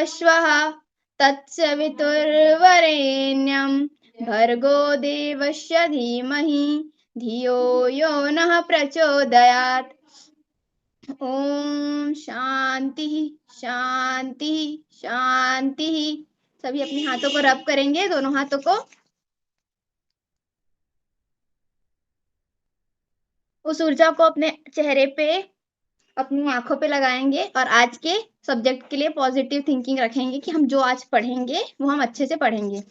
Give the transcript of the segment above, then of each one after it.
स्वः तत्सवितुर्वरेण्यं भर्गो देवस्य धीमहि धियो यो नः प्रचोदयात्। ओम शांति शांति शांति। सभी अपने हाथों को रब करेंगे, दोनों हाथों को। उस ऊर्जा को अपने चेहरे पे, अपनी आंखों पे लगाएंगे और आज के सब्जेक्ट के लिए पॉजिटिव थिंकिंग रखेंगे कि हम जो आज पढ़ेंगे वो हम अच्छे से पढ़ेंगे।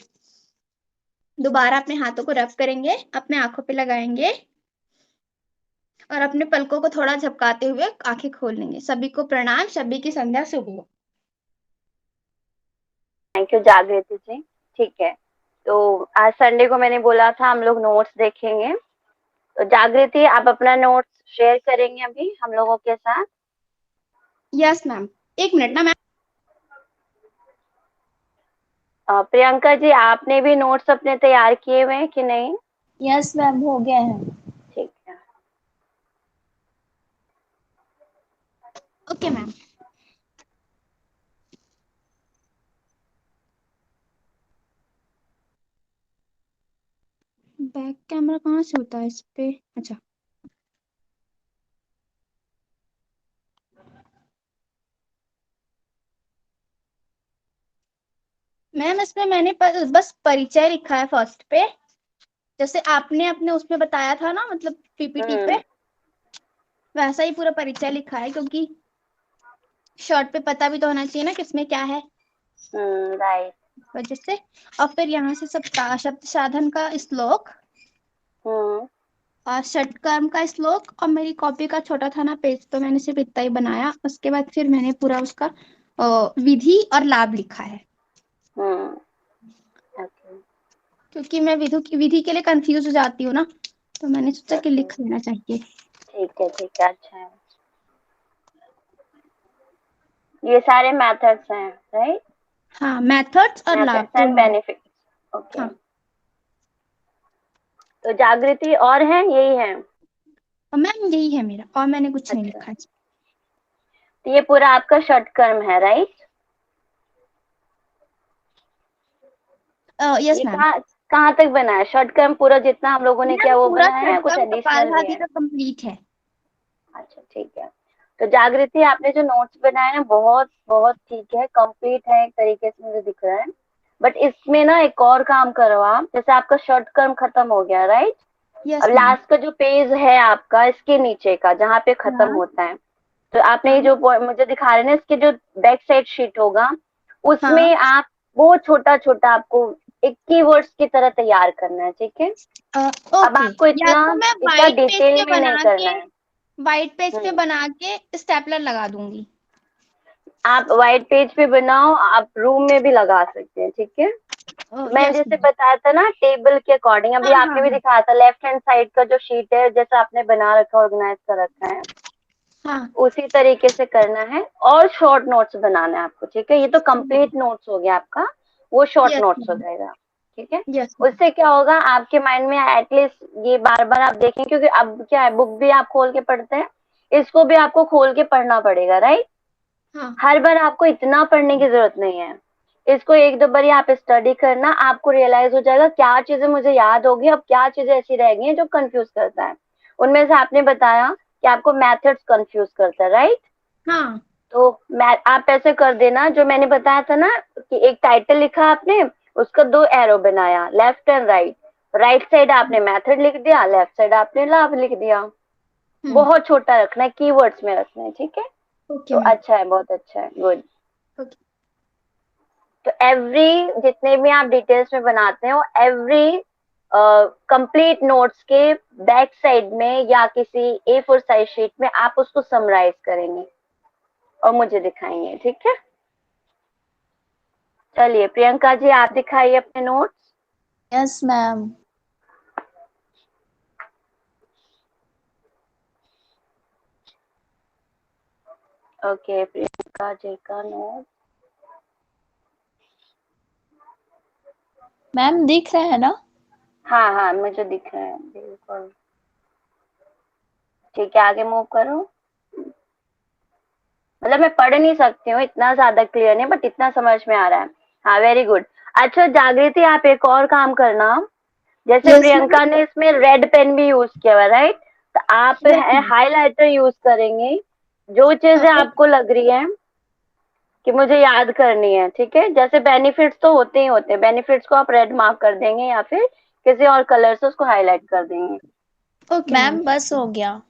दोबारा अपने हाथों को रब करेंगे, अपने आंखों पे लगाएंगे और अपने पलकों को थोड़ा झपकाते हुए आंखें खोल लेंगे। सभी को प्रणाम, सभी की संध्या शुभ हो। थैंक यू जागृति जी। ठीक है, तो आज संडे को मैंने बोला था हम लोग नोट्स देखेंगे, तो जागृति आप अपना नोट्स शेयर करेंगे अभी हम लोगों के साथ। यस मैम, एक मिनट ना मैम। प्रियंका जी आपने भी नोट्स अपने तैयार किए हुए हैं कि नहीं? यस मैम, हो गए हैं। ठीक है, ओके मैम। बैक कैमरा कहाँ से होता है इस पे? अच्छा, मैम इसमें मैंने बस परिचय लिखा है फर्स्ट पे, जैसे आपने अपने उसमें बताया था ना, मतलब पीपीटी पे वैसा ही पूरा परिचय लिखा है, क्योंकि शॉर्ट पे पता भी तो होना चाहिए ना किसमें क्या है, राइट। वजह से। और फिर यहाँ से सब शब्द साधन का श्लोक और षटकर्म का श्लोक, और मेरी कॉपी का छोटा था ना पेज, तो मैंने सिर्फ इतना ही बनाया। उसके बाद फिर मैंने पूरा उसका विधि और लाभ लिखा है, ओके क्योंकि मैं विधि के लिए कंफ्यूज हो जाती हूँ ना, तो मैंने सोचा कि लिख लेना चाहिए। ठीक है, ठीक है, अच्छा है। ये सारे मेथड्स हैं, राइट? हाँ, मेथड्स और लाभ मेथड्स एंड दोनों। बेनिफिट्स। ओके, हाँ, तो जागृति और है, यही है? और मैम यही है मेरा, और मैंने कुछ नहीं अच्छा, लिखा है। तो ये पूरा आपका षटकर्म है, राइट? यस ये मैम। कहाँ तक बना है षटकर्म? पूरा जितना हम लोगों ने मैम किया वो पूरा बना है या कुछ षटकर्म एडिशनल भी कपालभाति है? का कंप्लीट है। अच्छा, ठीक है। तो जागृति आपने जो नोट्स बनाए हैं बहुत बहुत ठीक है, कंप्लीट है एक तरीके से मुझे दिख रहा है। बट इसमें ना एक और काम करो आप, जैसे आपका षटकर्म खत्म हो गया, राइट? यस अब मैम। लास्ट का जो पेज है आपका इसके नीचे का जहाँ पे खत्म हाँ होता है, तो आपने हाँ ये जो मुझे दिखा रहे हैं ना, इसके जो बैक साइड शीट होगा हाँ। उसमें आप वो छोटा छोटा आपको एक कीवर्ड्स की तरह तैयार करना है, ठीक है? अब ओके, आपको या इतना तो मैं इतना वाइट पेज डिटेल पे में नहीं बना करना के, है। वाइट पेज पे हम्म बना के स्टेपलर लगा दूंगी। आप व्हाइट पेज पे बनाओ, आप रूम में भी लगा सकते हैं, ठीक है? तो मैंने यस जैसे मैम। बताया था ना टेबल के अकॉर्डिंग, अभी हाँ हाँ आपने भी हाँ दिखाया था लेफ्ट हैंड साइड का जो शीट है जैसा आपने बना रखा, ऑर्गेनाइज कर रखा है, हाँ। उसी तरीके से करना है। और शॉर्ट नोट्स बनाना है आपको, ठीक है? ये तो कंप्लीट नोट्स हो गया आपका, वो शॉर्ट यस नोट्स हो मैम। जाएगा, ठीक है? यस उससे क्या होगा आपके माइंड में एटलीस्ट ये बार बार आप देखें, क्योंकि अब क्या है बुक भी आप खोल के पढ़ते हैं, इसको भी आपको खोल के पढ़ना पड़ेगा, राइट? हाँ। हर बार आपको इतना पढ़ने की जरूरत नहीं है, इसको एक दो बार आप स्टडी करना, आपको रियलाइज हो जाएगा क्या चीजें मुझे याद होगी, अब क्या चीजें ऐसी रह गई हैं जो कंफ्यूज करता है। उनमें से आपने बताया कि आपको मेथड्स कंफ्यूज करता है, राइट? हाँ। तो मैं आप ऐसे कर देना जो मैंने बताया था ना, कि एक टाइटल लिखा आपने, उसका दो एरो बनाया left and right, right side आपने मेथड लिख दिया, लेफ्ट साइड आपने लाभ लिख दिया। बहुत छोटा रखना है, कीवर्ड्स में रखना है, ठीक है? ओके तो मैम। अच्छा है, बहुत अच्छा है, गुड। ओके। तो एवरी जितने भी आप डिटेल्स में बनाते हो, एवरी कंप्लीट नोट्स के बैक साइड में या किसी A4 साइज शीट में आप उसको समराइज करेंगे और मुझे दिखाएंगे, ठीक है? चलिए प्रियंका जी आप दिखाइए अपने नोट्स। Yes ma'am. Okay, Priyanka ji का नोट। मैम दिख रहा है ना? हाँ हाँ मुझे दिख रहा है, बिल्कुल ठीक है, आगे मूव करो। मतलब मैं पढ़ नहीं सकती हूँ, इतना ज्यादा क्लियर नहीं, बट इतना समझ में आ रहा है। हाँ, वेरी गुड। अच्छा जागृति, आप एक और काम करना, जैसे यस मैम। प्रियंका ने इसमें रेड पेन भी यूज किया हुआ, राइट? तो आप यस मैम। हाईलाइटर यूज करेंगे, जो चीजें आपको लग रही है कि मुझे याद करनी है, ठीक है? जैसे बेनिफिट्स तो होते ही होते हैं, बेनिफिट्स को आप रेड मार्क कर देंगे या फिर किसी और कलर से उसको हाईलाइट कर देंगे। Okay ma'am. मैम बस हो गया।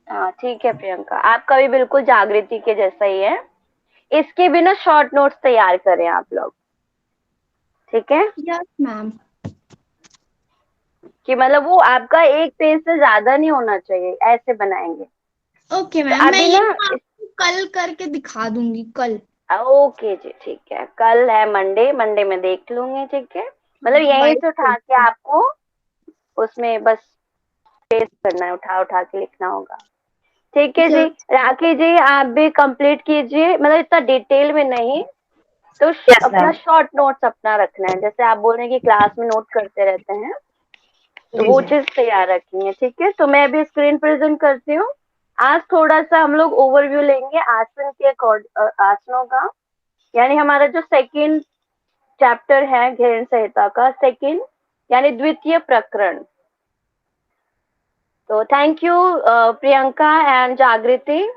हाँ ठीक है प्रियंका, आपका भी बिल्कुल जागृति के जैसा ही है। इसके भी ना शॉर्ट नोट्स तैयार करें आप लोग, ठीक है? Yes ma'am. कि मतलब वो आपका एक पेज से ज्यादा नहीं होना चाहिए, ऐसे बनाएंगे। ओके तो मैम, मैं अभी ये ना ना आपको कल करके दिखा दूंगी कल। ओके जी, ठीक है, कल है मंडे, मंडे में देख लूंगी, ठीक है? मतलब यहीं बाय। से उठा के आपको उसमें बस पेस्ट करना है, उठा उठा के लिखना होगा, ठीक है जी? यस। राखी जी आप भी कंप्लीट कीजिए, मतलब इतना डिटेल में नहीं, तो यस अपना मैम। शॉर्ट नोट्स अपना रखना है, जैसे आप बोल रहे हैं कि क्लास में नोट करते रहते हैं, तो जी वो जी। चीज तैयार रखेंगे, ठीक है? तो मैं अभी स्क्रीन प्रेजेंट करती हूँ। आज थोड़ा सा हम लोग ओवरव्यू लेंगे आसन के आसनों का, यानी हमारा जो सेकंड चैप्टर है घेरन संहिता का, सेकंड यानी द्वितीय प्रकरण। तो थैंक यू प्रियंका एंड जागृति,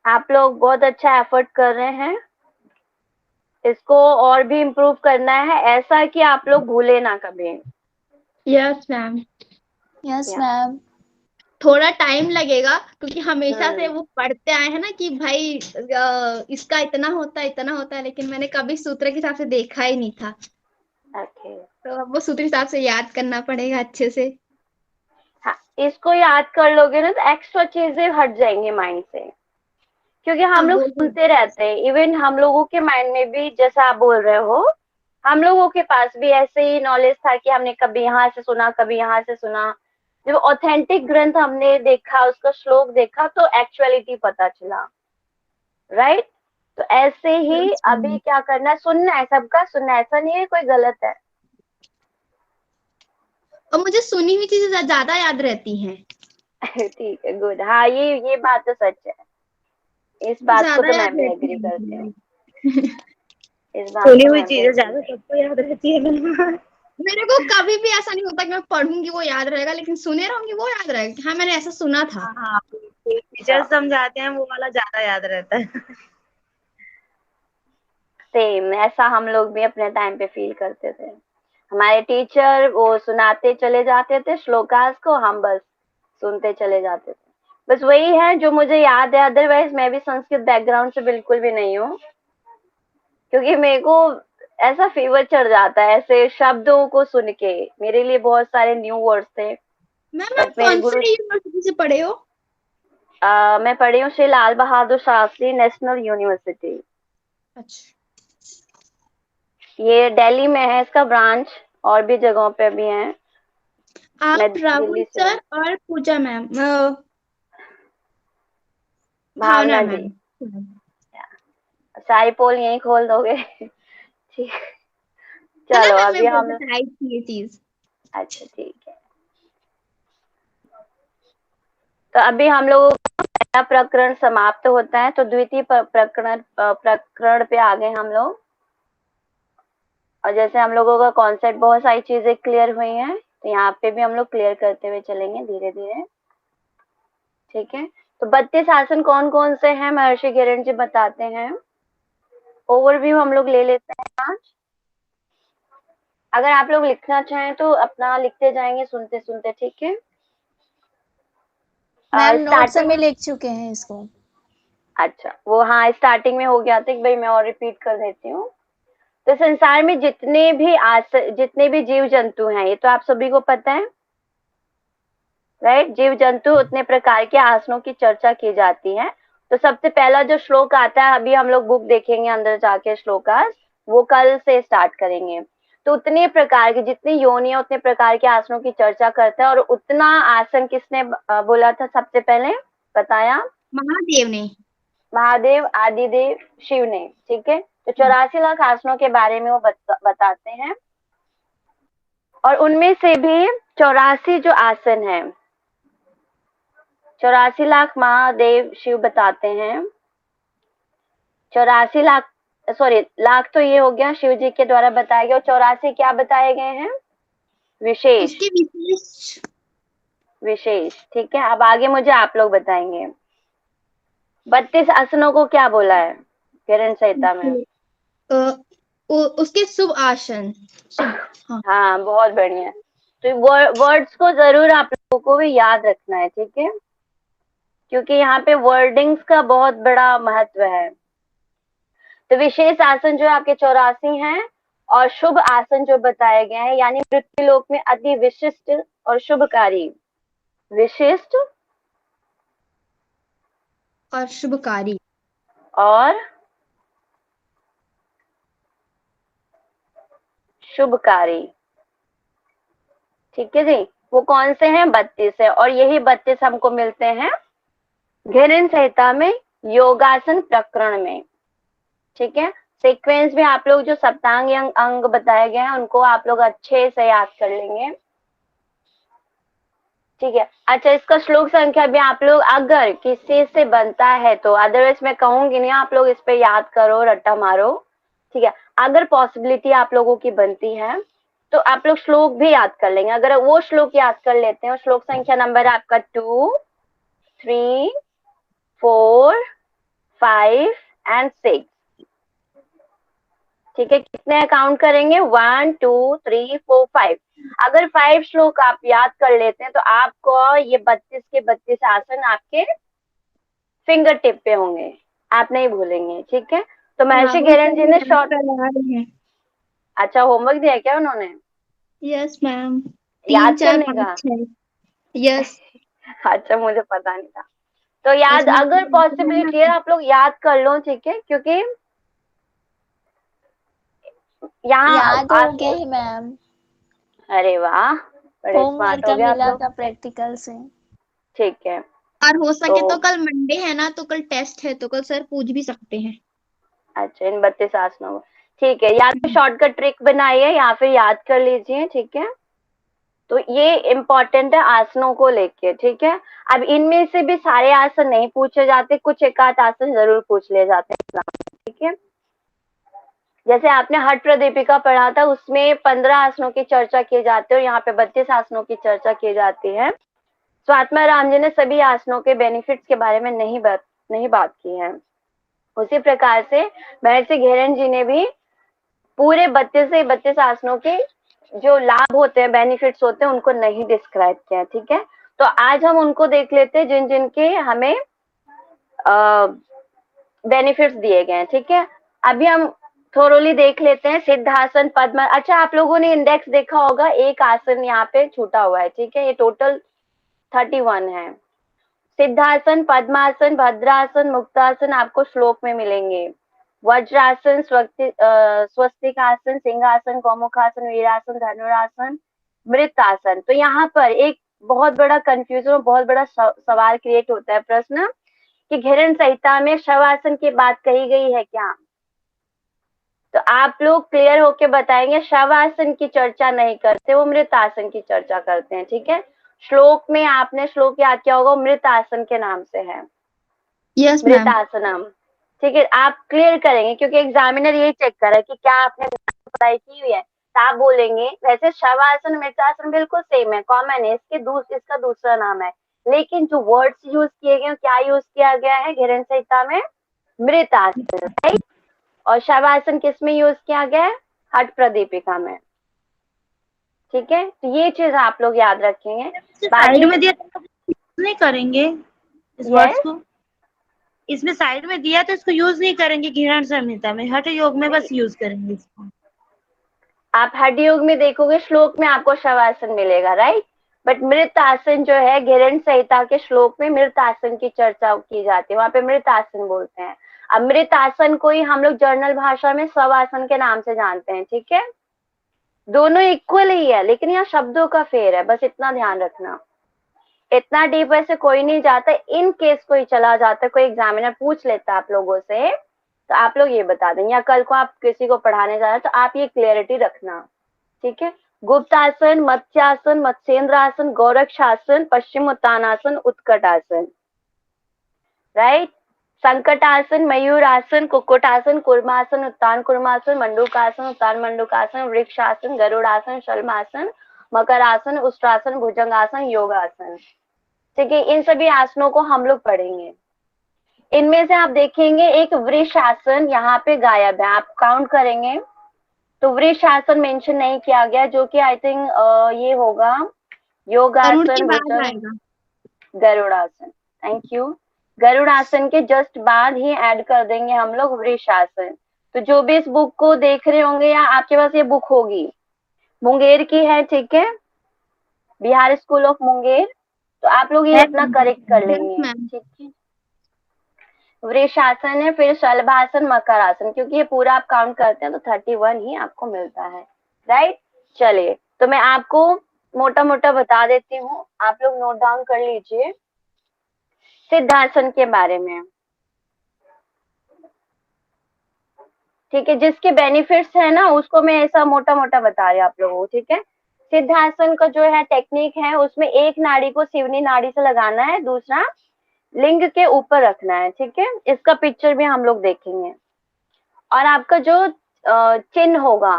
आप लोग बहुत अच्छा एफर्ट कर रहे हैं, इसको और भी इम्प्रूव करना है, ऐसा कि आप लोग भूले ना कभी। Yes ma'am. यस या मैम। थोड़ा टाइम लगेगा क्योंकि हमेशा से हम्म, वो पढ़ते आए हैं ना कि भाई इसका इतना होता है, लेकिन मैंने कभी सूत्र के हिसाब से देखा ही नहीं था। ओके। तो अब वो सूत्र के हिसाब से याद करना पड़ेगा अच्छे से। हाँ, इसको याद कर लोगे ना तो एक्स्ट्रा चीजें हट जाएंगी माइंड से, क्योंकि हाँ हम लोग वो भी। सुनते रहते हैं, इवन हम लोगों के माइंड में भी जैसा आप बोल रहे हो, हम लोगों के पास भी ऐसे ही नॉलेज था कि हमने कभी यहाँ से सुना, कभी यहाँ से सुना। जब ऑथेंटिक ग्रंथ हमने देखा, उसका श्लोक देखा, तो एक्चुअलिटी पता चला, राइट? तो ऐसे ही यस अभी मैम। क्या करना है, सुनना है, सबका सुनना है, ऐसा नहीं है कोई गलत है। और मुझे सुनी हुई चीजें ज्यादा याद रहती हैं। ठीक है, गुड। हाँ, ये बात तो सच है, इस बात को ज्यादा तो याद मैं भी रहती एग्री करती हूँ, हैं। इस बात सुनी को हुई मैं भी चीजें एग्री ज्यादा करती सबको याद रहती है ना। मेरे को कभी भी ऐसा नहीं होता कि मैं पढ़ूंगी वो याद रहेगा, लेकिन सुने रहूंगी वो याद रहेगा, हाँ मैंने ऐसा सुना था। हाँ हाँ, हूँ। टीचर समझाते हैं वो वाला ज्यादा याद रहता है। सेम ऐसा हम लोग भी अपने टाइम पे फील करते थे, हमारे टीचर वो सुनाते चले जाते थे श्लोकास को, हम बस सुनते चले जाते थे। बस वही है जो मुझे याद है, अदरवाइज मैं भी संस्कृत बैकग्राउंड से बिल्कुल भी नहीं हूँ, क्योंकि मेरे को ऐसा फीवर चढ़ जाता है ऐसे शब्दों को सुन के, मेरे लिए बहुत सारे न्यू वर्ड्स थे। मैम आप बट मेरे कौन गुरु से यूनिवर्सिटी से पढ़े हो? मैं पढ़ी हूँ श्री लाल बहादुर शास्त्री नेशनल यूनिवर्सिटी, अच्छा। ये दिल्ली में है इसका ब्रांच, और भी जगहों पे भी है। मैं आप राहुल दिल्ली से सर हूँ। और पूजा मैम, भावना भावना जी, मैम। साई पोल यहीं खोल दोगे? ठीक, है ना चलो मैम, अभी मैं हम, बताई थी ये चीज। अच्छा ठीक है। तो अभी हम लोग पहला प्रकरण समाप्त होता है, तो द्वितीय प्रकरण पे आ गए हम लोग। और जैसे हम लोगों का कॉन्सेप्ट बहुत सारी चीजें क्लियर हुई हैं, तो यहाँ पे भी हम लोग क्लियर करते हुए चलेंगे धीरे धीरे, ठीक है? तो 32 आसन कौन कौन से हैं महर्षि घेरन जी बताते हैं, ओवरव्यू हम लोग ले लेते हैं आज। अगर आप लोग लिखना चाहें तो अपना लिखते जाएंगे सुनते सुनते, ठीक है? मैम नोट्स स्टार्टिंग, में लिख चुके हैं इसको। अच्छा वो हाँ स्टार्टिंग में हो गया था, एक भाई मैं और रिपीट कर देती हूँ। तो संसार में जितने भी जीव जंतु हैं, ये तो आप सभी को पता है, राइट? जीव जंतु उतने प्रकार के आसनों की चर्चा की जाती है। तो सबसे पहला जो श्लोक आता है, अभी हम लोग बुक देखेंगे अंदर जाके श्लोकास, वो कल से स्टार्ट करेंगे। तो उतने प्रकार के जितनी योनि है उतने प्रकार के आसनों की चर्चा करता है, और उतना आसन किसने बोला था सबसे पहले, बताया? महादेव ने। महादेव, आदिदेव, शिव ने, ठीक है? तो 84 लाख आसनों के बारे में वो बताते हैं, और उनमें से भी 84 जो आसन है, 84 लाख महादेव शिव बताते हैं, 84 लाख, सॉरी लाख तो ये हो गया शिव जी के द्वारा बताया गया, 84 क्या बताए गए हैं? विशेष। उसके विशेष विशेष, ठीक है। अब आगे मुझे आप लोग बताएंगे 32 आसनों को क्या बोला है किरण संहिता में? उसके शुभ आसन, शुभ, हाँ। हाँ, बहुत बढ़िया। तो वर्ड्स को जरूर आप लोगों को भी याद रखना है, ठीक है, क्योंकि यहाँ पे वर्डिंग्स का बहुत बड़ा महत्व है। तो विशेष आसन जो आपके 84 हैं और शुभ आसन जो बताए गए हैं, यानी मृत्युलोक में अति विशिष्ट और शुभकारी, विशिष्ट और शुभकारी, और शुभकारी, ठीक है जी। वो कौन से हैं? 32 है, और यही 32 हमको मिलते हैं घिरन संहिता में योगासन प्रकरण में, ठीक है। सीक्वेंस में आप लोग जो सप्तांग अंग बताए गए हैं उनको आप लोग अच्छे से याद कर लेंगे, ठीक है। अच्छा, इसका श्लोक संख्या भी आप लोग अगर किसी से बनता है तो, अदरवाइज मैं कहूंगी नहीं, आप लोग इस पे याद करो, रट्टा मारो, ठीक है। अगर पॉसिबिलिटी आप लोगों की बनती है तो आप लोग श्लोक भी याद कर लेंगे। अगर वो श्लोक याद कर लेते हैं, श्लोक संख्या नंबर आपका 2, 3, 4, 5 एंड 6, ठीक है। कितने काउंट करेंगे? 1, 2, 3, 4, 5। अगर 5 श्लोक आप याद कर लेते हैं तो आपको ये 32 के 32 आसन आपके फिंगर टिप पे होंगे, आप नहीं भूलेंगे, ठीक है। तो महर्षि किरण जी ने शॉर्ट, अच्छा होमवर्क दिया क्या उन्होंने? यस मैम, 3, याद 4, करने 5, का? 6, यस। अच्छा, मुझे पता नहीं था। तो याद, उसमें अगर पॉसिबिलिटी है आप लोग याद कर लो, ठीक है, क्योंकि यहाँ याद हो गए हैं मैम, अरे वाह, बड़े स्मार्ट होमवर्क हो का गया आप मिला लोग, था प्रैक्टिकल से। ठीक है। और हो तो सके तो कल मंडे है ना, तो कल टेस्ट है, तो कल सर पूछ भी सकते हैं। अच्छा, इन 32 आसनों को, ठीक है, या तो शॉर्टकट ट्रिक बनाइए या फिर याद कर लीजिए, ठीक है। तो ये इम्पोर्टेंट है आसनों को लेके, ठीक है। अब इनमें से भी सारे आसन नहीं पूछे जाते, कुछ एक आध आसन जरूर पूछ लिए जाते हैं एग्जाम में, ठीक है। जैसे आपने हठ प्रदीपिका पढ़ा था, उसमें 15 आसनों की चर्चा की जाती है और यहाँ पे 32 आसनों की चर्चा की जाती है। स्वात्मा राम जी ने सभी आसनों के बेनिफिट्स के बारे में नहीं बात की है। उसी प्रकार से महर्षि घेरन जी ने भी पूरे 32 से 32 आसनों के जो लाभ होते हैं, बेनिफिट्स होते हैं, उनको नहीं डिस्क्राइब किया, ठीक है। तो आज हम उनको देख लेते हैं जिन जिन के हमें बेनिफिट्स दिए गए हैं, ठीक है। अभी हम थोरोली देख लेते हैं सिद्धासन, पद्म। अच्छा, आप लोगों ने इंडेक्स देखा होगा, एक आसन यहाँ पे छूटा हुआ है, ठीक है। ये टोटल 31 है। सिद्धासन, पद्मासन, भद्रासन, मुक्तासन आपको श्लोक में मिलेंगे। वज्रासन, स्वस्तिकासन, सिंहासन, गौमुखासन, वीरासन, धनुरासन, मृतासन। तो यहाँ पर एक बहुत बड़ा कंफ्यूजन और बहुत बड़ा सवाल क्रिएट होता है, प्रश्न कि घिरन संहिता में शवासन की बात कही गई है क्या? तो आप लोग क्लियर होके बताएंगे, शवासन की चर्चा नहीं करते, वो मृतासन की चर्चा करते हैं, ठीक है। श्लोक में आपने श्लोक याद किया होगा, मृतासन के नाम से है, यस मैम। मृतासनम, ठीक है। आप क्लियर करेंगे क्योंकि एग्जामिनर यही चेक कर रहा है कि क्या आपने पढ़ाई की हुई है। तो आप बोलेंगे वैसे शवासन मृतासन बिल्कुल सेम है, कॉमन है, इसका दूसरा नाम है, लेकिन जो वर्ड्स यूज किए गए, क्या यूज किया गया है घिरन संहिता में? मृतासन, राइट। और शवासन किस में यूज किया गया है? हठ प्रदीपिका में, ठीक है। तो ये चीज आप लोग याद रखेंगे। साइड में दिया तो यूज नहीं करेंगे इस वर्ड्स को, इसमें साइड में दिया तो इसको यूज नहीं करेंगे घिरण संहिता में, हठ योग में बस यूज करेंगे इसको। आप हठ योग में देखोगे श्लोक में आपको शवासन मिलेगा, राइट। बट मृत आसन जो है घिरण संहिता के श्लोक में मृत आसन की चर्चा की जाती है, वहां पे मृत आसन बोलते हैं। अब मृत आसन को ही हम लोग जर्नल भाषा में शवासन के नाम से जानते हैं, ठीक है। दोनों इक्वल ही है, लेकिन यहाँ शब्दों का फेर है, बस इतना ध्यान रखना। इतना डीप वैसे कोई नहीं जाता, इन केस कोई चला जाता, कोई एग्जामिनर पूछ लेता आप लोगों से, तो आप लोग ये बता दें, या कल को आप किसी को पढ़ाने जा रहे हैं तो आप ये क्लियरिटी रखना, ठीक है। गुप्तासन, मत्स्यासन, मत्स्येंद्रासन, गौरक्षासन, पश्चिम उत्तानासन, उत्कटासन, राइट। संकटासन, मयूरासन, कुक्कुटासन, कूर्मासन, उत्तान कूर्मासन, मंडूकासन, उत्तान मंडूकासन, वृक्षासन, गरुड़ासन, शल्मासन, मकरासन, उष्ट्रासन, भुजंगासन, योगासन। ठीक है, इन सभी आसनों को हम लोग पढ़ेंगे। इनमें से आप देखेंगे एक वृक्षासन यहाँ पे गायब है, आप काउंट करेंगे तो वृक्षासन मेंशन नहीं किया गया, जो कि आई थिंक ये होगा गरुड़ के योगासन, बाद भुजंग, आएगा। गरुड़ासन। Thank you. गरुड़ासन के जस्ट बाद ही ऐड कर देंगे हम लोग वृक्षासन। तो जो भी इस बुक को देख रहे होंगे या आपके पास ये बुक होगी, मुंगेर की है, ठीक है, बिहार स्कूल ऑफ मुंगेर, तो आप लोग ये अपना करेक्ट कर लेंगे, मैम। ठीक है। वृक्षासन है, फिर शलभासन, मकरासन, क्योंकि ये पूरा आप काउंट करते हैं तो 31 ही आपको मिलता है, राइट। चलिए, तो मैं आपको मोटा मोटा बता देती हूँ, आप लोग नोट डाउन कर लीजिए सिद्धासन के बारे में, ठीक है। जिसके बेनिफिट्स है ना उसको मैं ऐसा मोटा मोटा बता रही हूँ आप लोगों को, ठीक है। सिद्धासन का जो है टेक्निक है, उसमें एक नाड़ी को शिवनी नाड़ी से लगाना है, दूसरा लिंग के ऊपर रखना है, ठीक है। इसका पिक्चर भी हम लोग देखेंगे। और आपका जो चिन्ह होगा,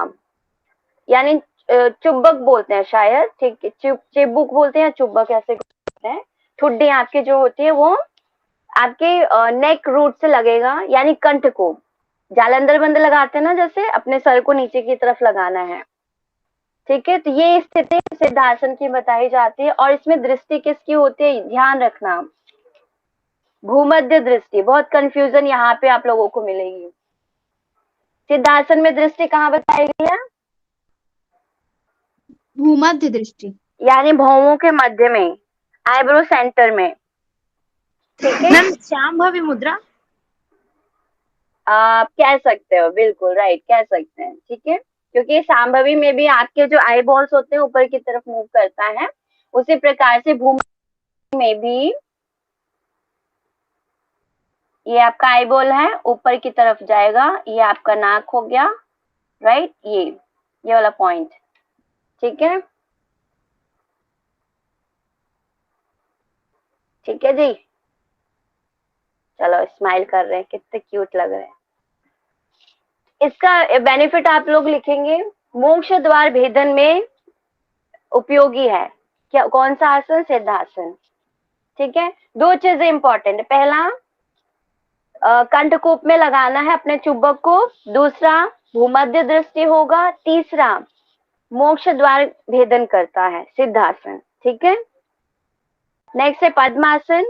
यानी चुब्बक बोलते हैं शायद, ठीक है, चिब्बुक बोलते हैं, चुब्बक ऐसे बोलते हैं। ठुड्डी आपकी जो होती है वो आपके नेक रूट से लगेगा, यानी कंठ को, जालंधर बंद लगाते हैं ना, जैसे अपने सर को नीचे की तरफ लगाना है, ठीक है। तो ये स्थिति सिद्धासन की बताई जाती है। और इसमें दृष्टि किसकी होती है, ध्यान रखना, भूमध्य दृष्टि। बहुत कंफ्यूजन यहाँ पे आप लोगों को मिलेगी। सिद्धासन में दृष्टि कहाँ बताई गई है, भूमध्य दृष्टि, यानी भौहों के मध्य में, आईब्रो सेंटर में, ठीक है। मैम शांभवी मुद्रा, आप कह सकते हो, बिल्कुल राइट, कह सकते हैं, ठीक है। क्योंकि सांभवी में भी आपके जो आई बॉल्स होते हैं ऊपर की तरफ मूव करता है, उसी प्रकार से भूमि में भी ये आपका आई बॉल है, ऊपर की तरफ जाएगा, ये आपका नाक हो गया, राइट, ये वाला पॉइंट, ठीक है, ठीक है जी। चलो, स्माइल कर रहे हैं, कितने क्यूट लग रहे हैं। इसका बेनिफिट आप लोग लिखेंगे, मोक्ष द्वार भेदन में उपयोगी है। क्या, कौन सा आसन, सिद्धासन, ठीक है। दो चीजें इंपॉर्टेंट है, पहला कंठकूप में लगाना है अपने चुंबक को, दूसरा भूमध्य दृष्टि होगा, तीसरा मोक्ष द्वार भेदन करता है सिद्धासन, ठीक है। नेक्स्ट है पद्मासन।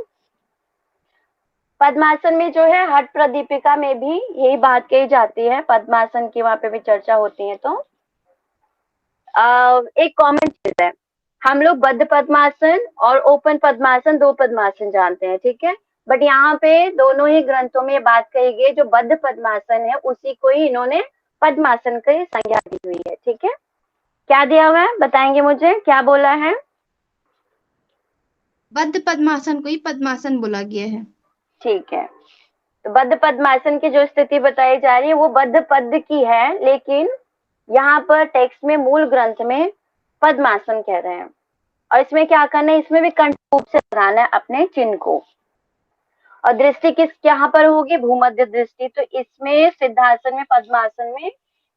पद्मासन में जो है हठ प्रदीपिका में भी यही बात कही जाती है, पद्मासन की वहां पे भी चर्चा होती है। तो एक कॉमन चीज है, हम लोग बद्ध पद्मासन और ओपन पद्मासन, दो पद्मासन जानते हैं, ठीक है। बट यहाँ पे दोनों ही ग्रंथों में बात कही गई, जो बद्ध पद्मासन है उसी को ही इन्होंने पद्मासन की संज्ञा दी हुई है, ठीक है। क्या दिया हुआ है बताएंगे मुझे, क्या बोला है, बद्ध पद्मासन को ही पद्मासन बोला गया है, ठीक है। तो बद्ध पद्मासन की जो स्थिति बताई जा रही है वो बद्ध पद की है, लेकिन यहाँ पर टेक्स्ट में, मूल ग्रंथ में पद्मासन कह रहे हैं। और इसमें क्या करना है, इसमें भी कंठ से लगाना है अपने चिन्ह को। और दृष्टि किस यहाँ पर होगी, भूमध्य दृष्टि। तो इसमें सिद्धासन में, पद्मासन में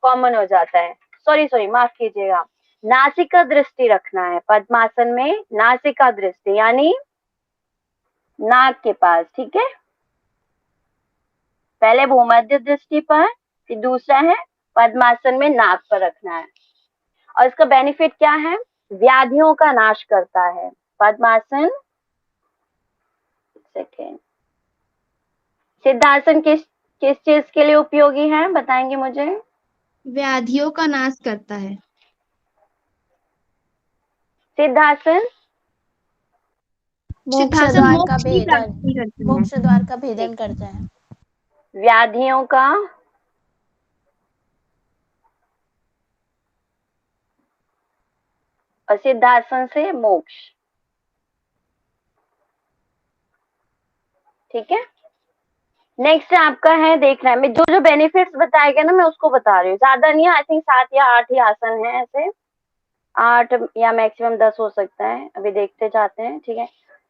कॉमन हो जाता है, सॉरी माफ कीजिएगा, नासिका दृष्टि रखना है पद्मासन में, नासिका दृष्टि यानी नाक के पास, ठीक है। पहले भूमध्य दृष्टि पर, फिर दूसरा है पद्मासन में नाक पर रखना है। और इसका बेनिफिट क्या है, व्याधियों का नाश करता है पद्मासन। सेकेंड, सिद्धासन किस किस चीज के लिए उपयोगी है बताएंगे मुझे, व्याधियों का नाश करता है, सिद्धासन मोक्ष सिद्धासन द्वार का मोक्ष की भेदन, प्राप्ति करता है, मोक्ष द्वार का भेदन करता है। व्याधियों का और सिद्धासन से मोक्ष, ठीक है। नेक्स्ट आपका है देखना है, मैं जो जो बेनिफिट्स बताए गए ना मैं उसको बता रही हूँ, ज्यादा नहीं है, आई थिंक 7 या 8 ही आसन है, ऐसे 8 या मैक्सिमम 10 हो सकता है, अभी देखते जाते हैं, ठीक है।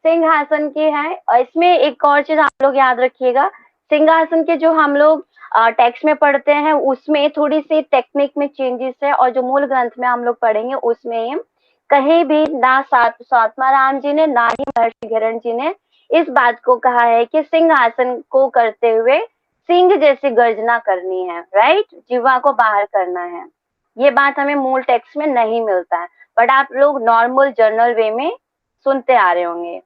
सिंहासन की है। और इसमें एक और चीज आप लोग याद रखिएगा, सिंहासन के जो हम लोग टेक्स्ट में पढ़ते हैं उसमें थोड़ी सी टेक्निक में चेंजेस है, और जो मूल ग्रंथ में हम लोग पढ़ेंगे उसमें कहीं भी ना स्वात्मा राम जी ने ना ही महर्षि घिरण जी ने इस बात को कहा है कि सिंहासन को करते हुए सिंह जैसी गर्जना करनी है, राइट, जीवा को बाहर करना है। ये बात हमें मूल टेक्स्ट में नहीं मिलता है, बट आप लोग नॉर्मल जर्नल वे में सुनते आ रहे होंगे।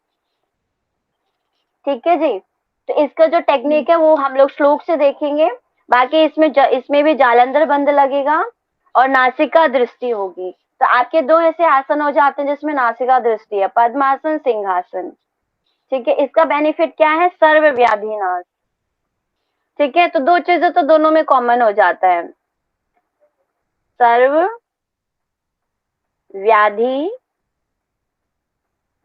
ठीक है जी। तो इसका जो टेक्निक है वो हम लोग श्लोक से देखेंगे। बाकी इसमें भी जालंधर बंद लगेगा और नासिका दृष्टि होगी। तो आपके दो ऐसे आसन हो जाते हैं जिसमें नासिका दृष्टि है, पद्मासन, सिंहासन। ठीक है, इसका बेनिफिट क्या है? सर्व व्याधि नाश। ठीक है, तो दो चीजें तो दोनों में कॉमन हो जाता है, सर्व व्याधि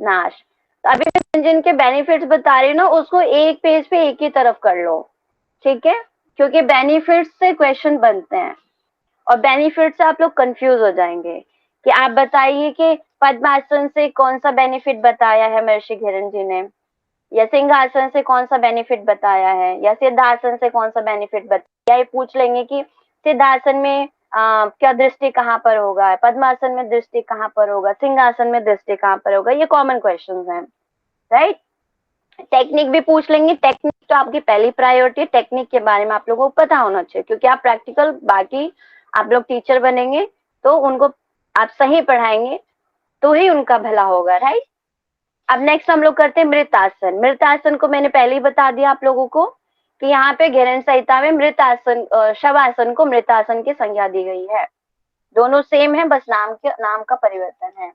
नाश। तो अभी मैं जिनके बेनिफिट्स बता रही हूँ ना उसको एक पेज पे एक ही तरफ कर लो, ठीक है, क्योंकि बेनिफिट्स से क्वेश्चन बनते हैं और बेनिफिट से आप लोग कंफ्यूज हो जाएंगे कि आप बताइए कि पद्मासन से कौन सा बेनिफिट बताया है महर्षि घिरण जी ने, या सिंहासन से कौन सा बेनिफिट बताया है, या सिद्धासन से कौन सा बेनिफिट बताया। ये पूछ लेंगे कि सिद्धासन में क्या दृष्टि कहाँ पर होगा, पद्मासन में दृष्टि कहाँ पर होगा, सिंहासन में दृष्टि कहाँ पर होगा। ये कॉमन क्वेश्चंस हैं, राइट। टेक्निक भी पूछ लेंगे। टेक्निक तो आपकी पहली प्रायोरिटी, टेक्निक के बारे में आप लोगों को पता होना चाहिए, क्योंकि आप प्रैक्टिकल बाकी आप लोग टीचर बनेंगे तो उनको आप सही पढ़ाएंगे तो ही उनका भला होगा, राइट। अब नेक्स्ट हम लोग करते हैं मृतासन। मृतासन को मैंने पहले ही बता दिया आप लोगों को कि यहाँ पे घिरण संहिता में मृतासन शवासन को मृतासन की संज्ञा दी गई है। दोनों सेम है, बस नाम का परिवर्तन है।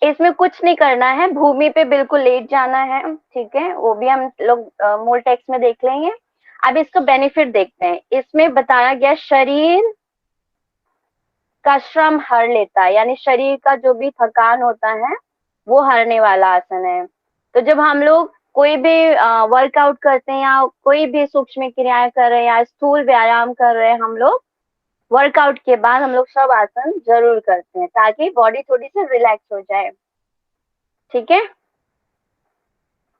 इसमें कुछ नहीं करना है, भूमि पे बिल्कुल लेट जाना है, ठीक है, वो भी हम लोग मूल टेक्स्ट में देख लेंगे। अब इसका बेनिफिट देखते हैं। इसमें बताया गया शरीर का श्रम हर लेता है, यानी शरीर का जो भी थकान होता है वो हरने वाला आसन है। तो जब हम लोग कोई भी वर्कआउट करते हैं या कोई भी सूक्ष्म क्रियाएं कर रहे हैं या स्थूल व्यायाम कर रहे हैं, हम लोग वर्कआउट के बाद हम लोग सब आसन जरूर करते हैं ताकि बॉडी थोड़ी सी रिलैक्स हो जाए, ठीक है।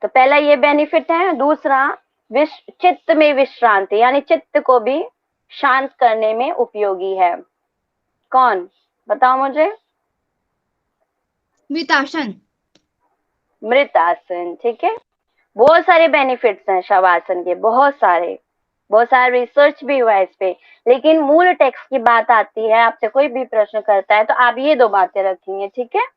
तो पहला ये बेनिफिट है। दूसरा, चित्त में विश्रांति, यानी चित्त को भी शांत करने में उपयोगी है। कौन बताओ मुझे? मृतासन। मृतासन, ठीक है। बहुत सारे बेनिफिट्स हैं शवासन के, बहुत सारा रिसर्च भी हुआ है इस पे, लेकिन मूल टेक्स्ट की बात आती है, आपसे कोई भी प्रश्न करता है तो आप ये दो बातें रखेंगे, ठीक है।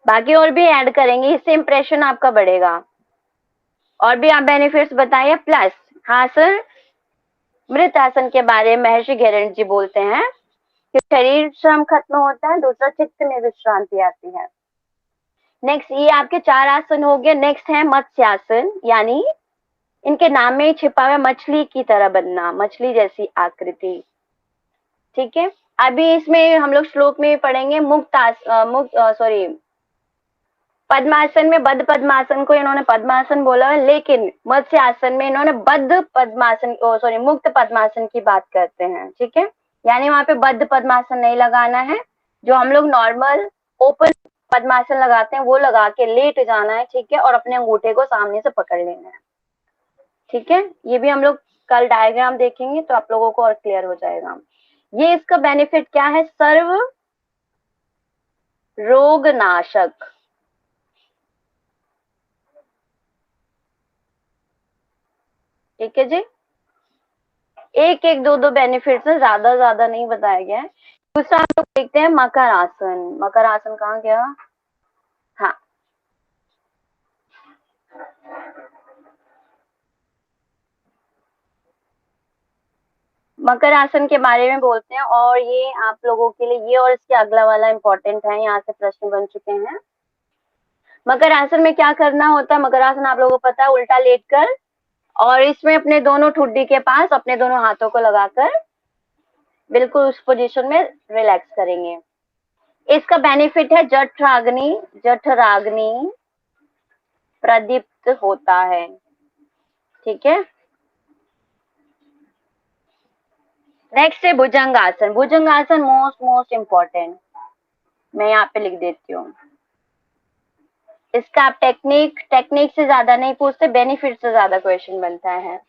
बाकी और भी ऐड करेंगे, इससे इंप्रेशन आपका बढ़ेगा। और भी आप बेनिफिट्स बताइए प्लस। हाँ सर, मृत आसन के बारे में महर्षि घिरण जी बोलते हैं कि शरीर श्रम खत्म होता है, दूसरा चित्त में विश्रांति आती है। नेक्स्ट, ये आपके 4 आसन हो गए। नेक्स्ट है मत्स्यासन, यानी इनके नाम में ही छिपा हुआ मछली की तरह बनना, मछली जैसी आकृति, ठीक है। अभी इसमें हम लोग श्लोक में पढ़ेंगे पद्मासन में बद्ध पद्मासन को इन्होंने पद्मासन बोला है, लेकिन मत्स्य आसन में इन्होंने बद्ध पद्मासन मुक्त पद्मासन की बात करते हैं, ठीक है। यानी वहां पे बद्ध पद्मासन नहीं लगाना है, जो हम लोग नॉर्मल ओपन पद्मासन लगाते हैं वो लगा के लेट जाना है, ठीक है, और अपने अंगूठे को सामने से पकड़ लेना है, ठीक है। ये भी हम लोग कल डायग्राम देखेंगे तो आप लोगों को और क्लियर हो जाएगा। ये इसका बेनिफिट क्या है? सर्व रोग नाशक, ठीक है जी। एक एक दो बेनिफिट्स है, ज्यादा नहीं बताया गया है। दूसरा हम लोग देखते हैं मकर आसन। मकर आसन कहाँ गया? हाँ, मकर आसन के बारे में बोलते हैं, और ये आप लोगों के लिए ये और इसके अगला वाला इंपॉर्टेंट है, यहाँ से प्रश्न बन चुके हैं। मकर आसन में क्या करना होता है? मकर आसन आप लोगों को पता है, उल्टा लेटकर और इसमें अपने दोनों ठुड्डी के पास अपने दोनों हाथों को लगाकर बिल्कुल उस पोजीशन में रिलैक्स करेंगे। इसका बेनिफिट है जठराग्नि प्रदीप्त होता है, ठीक है। नेक्स्ट है भुजंगासन। भुजंगासन मोस्ट इम्पोर्टेंट, मैं यहाँ पे लिख देती हूँ। इसका आप टेक्निक से ज्यादा नहीं पूछते, बेनिफिट से ज्यादा क्वेश्चन बनता है।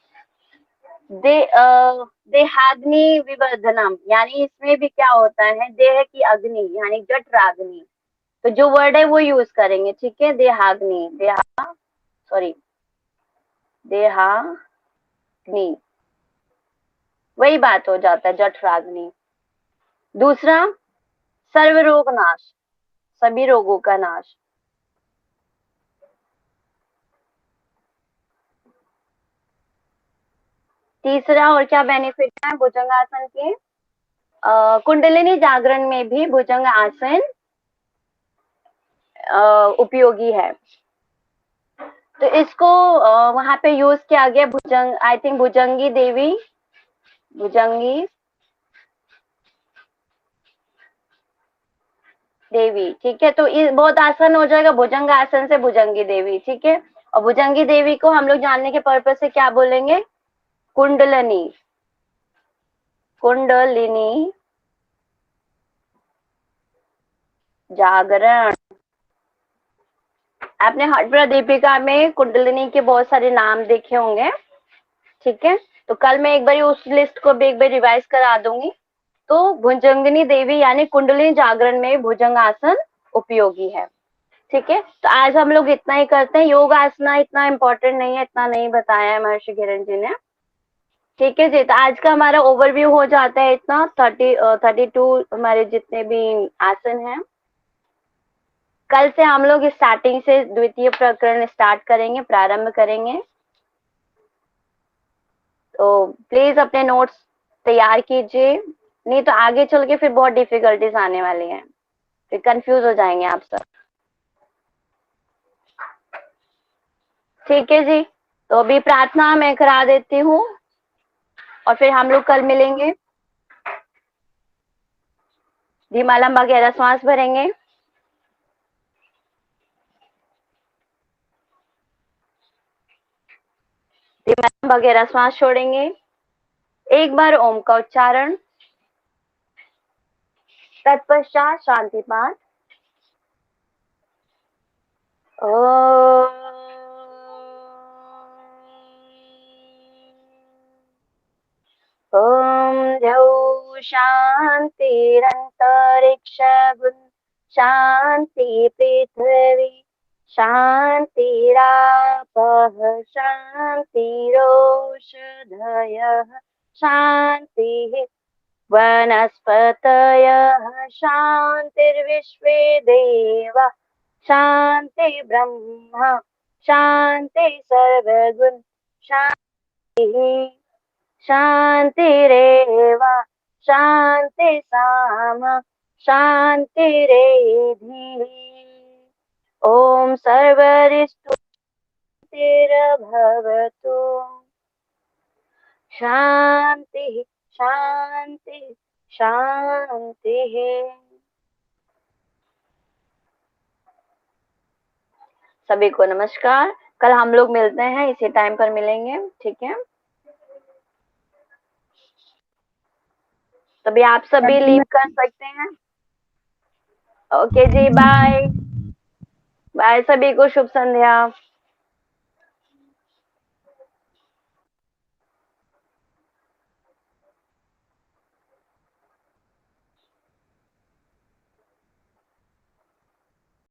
देहाग्नि विवर्धनम, यानी इसमें भी क्या होता है, देह की अग्नि यानी जठ राग्नि, तो जो वर्ड है वो यूज करेंगे, ठीक है। देहाग्नि, देहाग्नि, वही बात हो जाता है, जठ राग्नि। दूसरा, सर्व रोग नाश, सभी रोगों का नाश। तीसरा और क्या बेनिफिट है भुजंगासन के, कुंडलिनी जागरण में भी भुजंग आसन उपयोगी है। तो इसको वहां पे यूज किया गया, भुजंग, आई थिंक भुजंगी देवी, भुजंगी देवी, ठीक है। तो ये बहुत आसान हो जाएगा, भुजंग आसन से भुजंगी देवी, ठीक है। और भुजंगी देवी को हम लोग जानने के पर्पज से क्या बोलेंगे, कुंडलिनी, कुंडलिनी जागरण। आपने हटप्रा दीपिका में कुंडलिनी के बहुत सारे नाम देखे होंगे, ठीक है। तो कल मैं एक बार उस लिस्ट को भी एक बार रिवाइज करा दूंगी। तो भुजंगिनी देवी यानी कुंडलिनी जागरण में भुजंग आसन उपयोगी है, ठीक है। तो आज हम लोग इतना ही करते हैं, योग आसना इतना इम्पोर्टेंट नहीं है, इतना नहीं बताया है महर्षि किरण जी ने, ठीक है जी। तो आज का हमारा ओवरव्यू हो जाता है इतना, 32 हमारे जितने भी आसन हैं। कल से हम लोग स्टार्टिंग से द्वितीय प्रकरण स्टार्ट करेंगे, प्रारंभ करेंगे। तो प्लीज अपने नोट्स तैयार कीजिए, नहीं तो आगे चल के फिर बहुत डिफिकल्टीज आने वाली हैं, फिर कंफ्यूज हो जाएंगे आप सब, ठीक है जी। तो अभी प्रार्थना मैं करा देती हूँ और फिर हम लोग कल मिलेंगे। धीमा लंबा गहरा श्वास भरेंगे, धीमा लंबा गहरा श्वास छोड़ेंगे, एक बार ओम का उच्चारण, तत्पश्चात शांति पाठ। ओम द्यौ शांतिरंतरिक्ष शांति पृथ्वी शांतिरापः शांतिरोषधयः शांतिः वनस्पतयः शांतिर्विश्वे देवा शांति ब्रह्म शांति सर्वगुण शांति शांतिरेव शांति साम शांतिरेधि। ओम सर्वरिष्टुतिरभवतु शांति शांति शांति। सभी को नमस्कार, कल हम लोग मिलते हैं, इसी टाइम पर मिलेंगे, ठीक है। तभी आप सभी लीव कर सकते हैं। ओके जी, बाय बाय, सभी को शुभ संध्या।